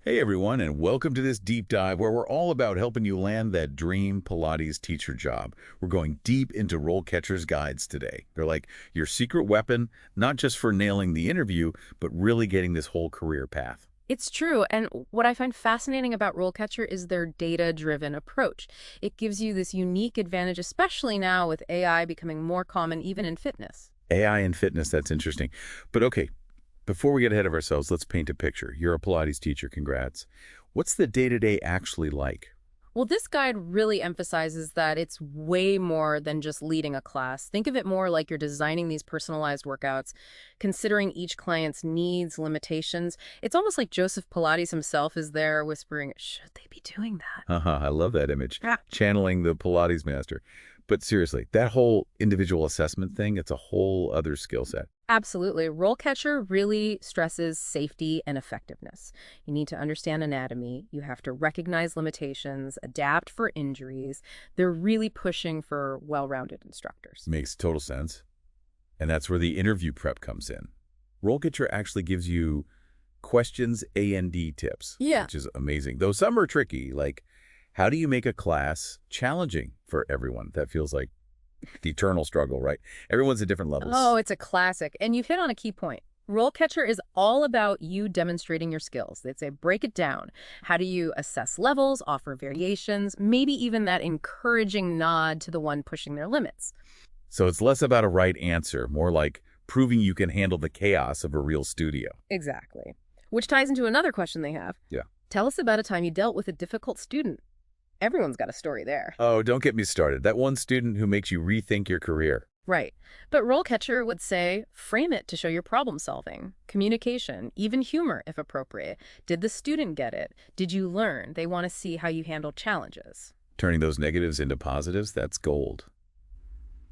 Hey everyone, and welcome to this deep dive where we're all about helping you land that dream Pilates teacher job. We're going deep into RoleCatcher's guides today. They're like your secret weapon, not just for nailing the interview, but really getting this whole career path. It's true, and what I find fascinating about RoleCatcher is their data-driven approach. It gives you this unique advantage, especially now with AI becoming more common even in fitness. AI and fitness, that's interesting. But okay, before we get ahead of ourselves, let's paint a picture. You're a Pilates teacher, congrats. What's the day-to-day actually like? Well, this guide really emphasizes that it's way more than just leading a class. Think of it more like you're designing these personalized workouts, considering each client's needs, limitations. It's almost like Joseph Pilates himself is there whispering, should they be doing that? Haha, I love that image. Yeah. Channeling the Pilates master. But seriously, that whole individual assessment thing, it's a whole other skill set. Absolutely. RoleCatcher really stresses safety and effectiveness. You need to understand anatomy. You have to recognize limitations, adapt for injuries. They're really pushing for well-rounded instructors. Makes total sense. And that's where the interview prep comes in. RoleCatcher actually gives you questions A&D tips, Yeah. which is amazing. Though some are tricky, like how do you make a class challenging for everyone? That feels like the eternal struggle, right? Everyone's at different levels. Oh, it's a classic. And you've hit on a key point. RoleCatcher is all about you demonstrating your skills. They say break it down. How do you assess levels, offer variations, maybe even that encouraging nod to the one pushing their limits? So it's less about a right answer, more like proving you can handle the chaos of a real studio. Exactly. Which ties into another question they have. Yeah. Tell us about a time you dealt with a difficult student. Everyone's got a story there. Oh, don't get me started. That one student who makes you rethink your career. Right. But RoleCatcher would say, frame it to show your problem solving, communication, even humor if appropriate. Did the student get it? Did you learn? They want to see how you handle challenges. Turning those negatives into positives, that's gold.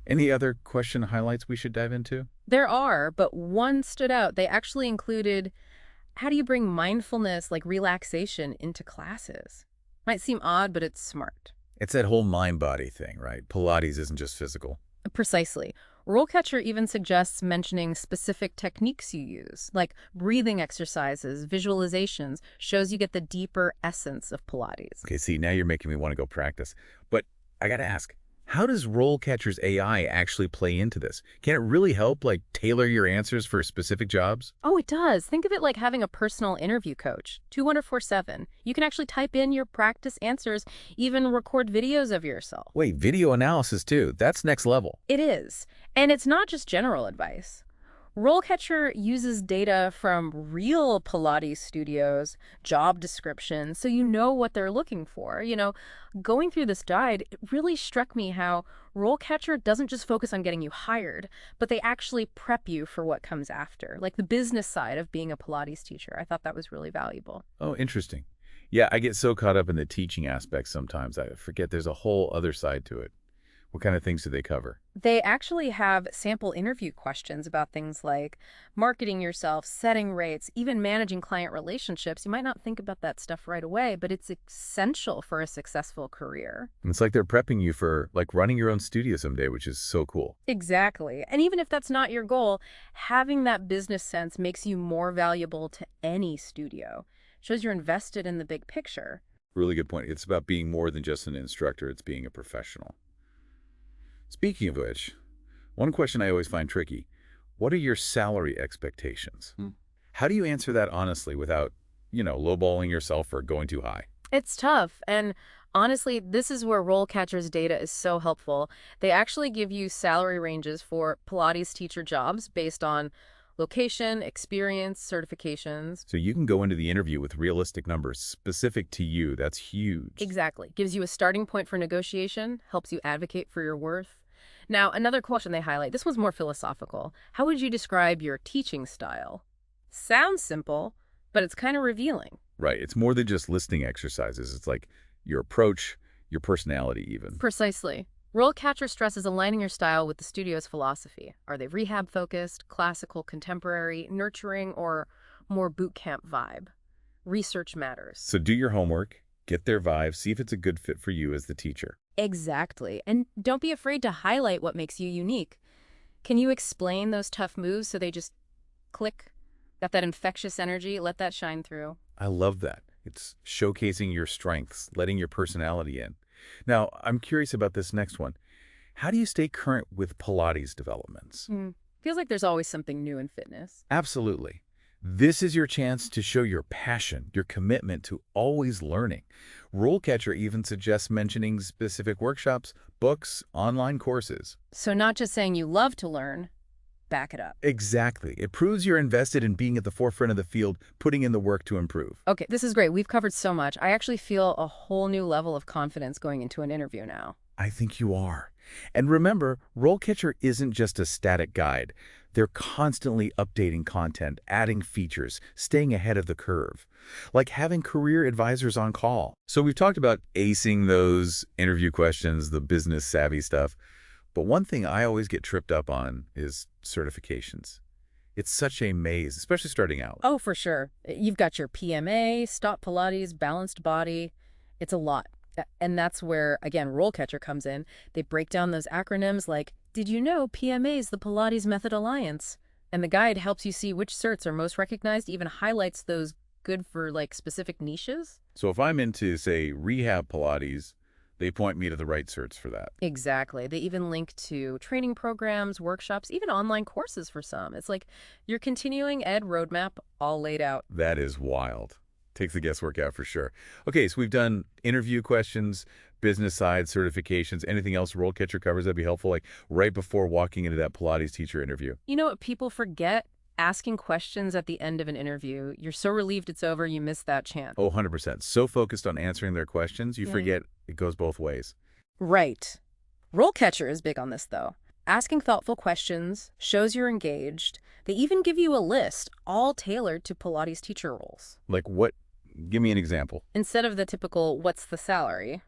Any other question highlights we should dive into? There are, but one stood out. They actually included, how do you bring mindfulness, like relaxation, into classes? Might seem odd, but it's smart. It's that whole mind-body thing, right? Pilates isn't just physical. Precisely. RoleCatcher even suggests mentioning specific techniques you use, like breathing exercises, visualizations, shows you get the deeper essence of Pilates. Okay, see, now you're making me want to go practice. But I gotta ask, how does RoleCatcher's AI actually play into this? Can it really help, like, tailor your answers for specific jobs? Oh, it does. Think of it like having a personal interview coach, 24/7. You can actually type in your practice answers, even record videos of yourself. Wait, video analysis too. That's next level. It is. And it's not just general advice. RoleCatcher uses data from real Pilates studios, job descriptions, so you know what they're looking for. Going through this guide, it really struck me how RoleCatcher doesn't just focus on getting you hired, but they actually prep you for what comes after, like the business side of being a Pilates teacher. I thought that was really valuable. Oh, interesting. Yeah, I get so caught up in the teaching aspect sometimes. I forget there's a whole other side to it. What kind of things do they cover? They actually have sample interview questions about things like marketing yourself, setting rates, even managing client relationships. You might not think about that stuff right away, but it's essential for a successful career. And it's like they're prepping you for, like, running your own studio someday, which is so cool. Exactly. And even if that's not your goal, having that business sense makes you more valuable to any studio. Shows you're invested in the big picture. Really good point. It's about being more than just an instructor. It's being a professional. Speaking of which, one question I always find tricky, what are your salary expectations? How do you answer that honestly without, lowballing yourself or going too high? It's tough, and honestly, this is where RoleCatcher's data is so helpful. They actually give you salary ranges for Pilates teacher jobs based on location, experience, certifications. So you can go into the interview with realistic numbers specific to you. That's huge. Exactly. Gives you a starting point for negotiation, helps you advocate for your worth. Now, another question they highlight, this one's more philosophical. How would you describe your teaching style? Sounds simple, but it's kind of revealing. Right. It's more than just listing exercises. It's like your approach, your personality even. Precisely. RoleCatcher stresses aligning your style with the studio's philosophy. Are they rehab-focused, classical, contemporary, nurturing, or more boot camp vibe? Research matters. So do your homework, get their vibe, see if it's a good fit for you as the teacher. Exactly. And don't be afraid to highlight what makes you unique. Can you explain those tough moves so they just click? Got that infectious energy? Let that shine through. I love that. It's showcasing your strengths, letting your personality in. Now, I'm curious about this next one. How do you stay current with Pilates developments? Feels like there's always something new in fitness. Absolutely. This is your chance to show your passion, your commitment to always learning. RoleCatcher even suggests mentioning specific workshops, books, online courses. So not just saying you love to learn, back it up. Exactly. It proves you're invested in being at the forefront of the field, putting in the work to improve. Okay, this is great. We've covered so much. I actually feel a whole new level of confidence going into an interview now. I think you are. And remember, RoleCatcher isn't just a static guide. They're constantly updating content, adding features, staying ahead of the curve, like having career advisors on call. So we've talked about acing those interview questions, the business savvy stuff. But one thing I always get tripped up on is certifications. It's such a maze, especially starting out. Oh, for sure. You've got your PMA, Stop Pilates, Balanced Body. It's a lot. And that's where, again, RoleCatcher comes in. They break down those acronyms like, did you know PMA is the Pilates Method Alliance? And the guide helps you see which certs are most recognized, even highlights those good for, like, specific niches. So if I'm into, say, rehab Pilates, they point me to the right certs for that. Exactly. They even link to training programs, workshops, even online courses for some. It's like your continuing ed roadmap all laid out. That is wild. Takes the guesswork out for sure. Okay, so we've done interview questions, business side, certifications, anything else RoleCatcher covers that'd be helpful, like right before walking into that Pilates teacher interview. You know what people forget? Asking questions at the end of an interview. You're so relieved it's over, you missed that chance. Oh, 100%. So focused on answering their questions, you forget it goes both ways. Right. RoleCatcher is big on this, though. Asking thoughtful questions shows you're engaged. They even give you a list, all tailored to Pilates teacher roles. Like what? Give me an example. Instead of the typical, what's the salary?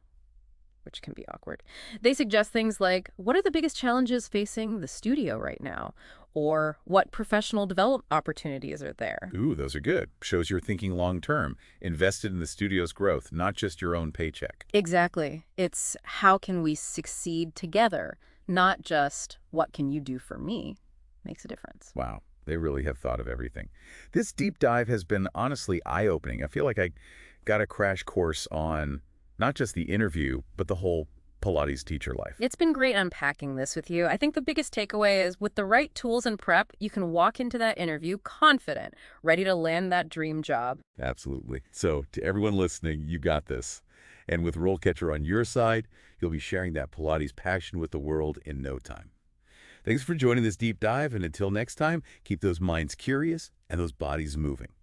Which can be awkward. They suggest things like, what are the biggest challenges facing the studio right now? Or what professional development opportunities are there? Ooh, those are good. Shows you're thinking long-term, invested in the studio's growth, not just your own paycheck. Exactly. It's how can we succeed together, not just what can you do for me? Makes a difference. Wow. They really have thought of everything. This deep dive has been honestly eye-opening. I feel like I got a crash course on not just the interview, but the whole Pilates teacher life. It's been great unpacking this with you. I think the biggest takeaway is with the right tools and prep, you can walk into that interview confident, ready to land that dream job. Absolutely. So to everyone listening, you got this. And with RoleCatcher on your side, you'll be sharing that Pilates passion with the world in no time. Thanks for joining this deep dive, and until next time, keep those minds curious and those bodies moving.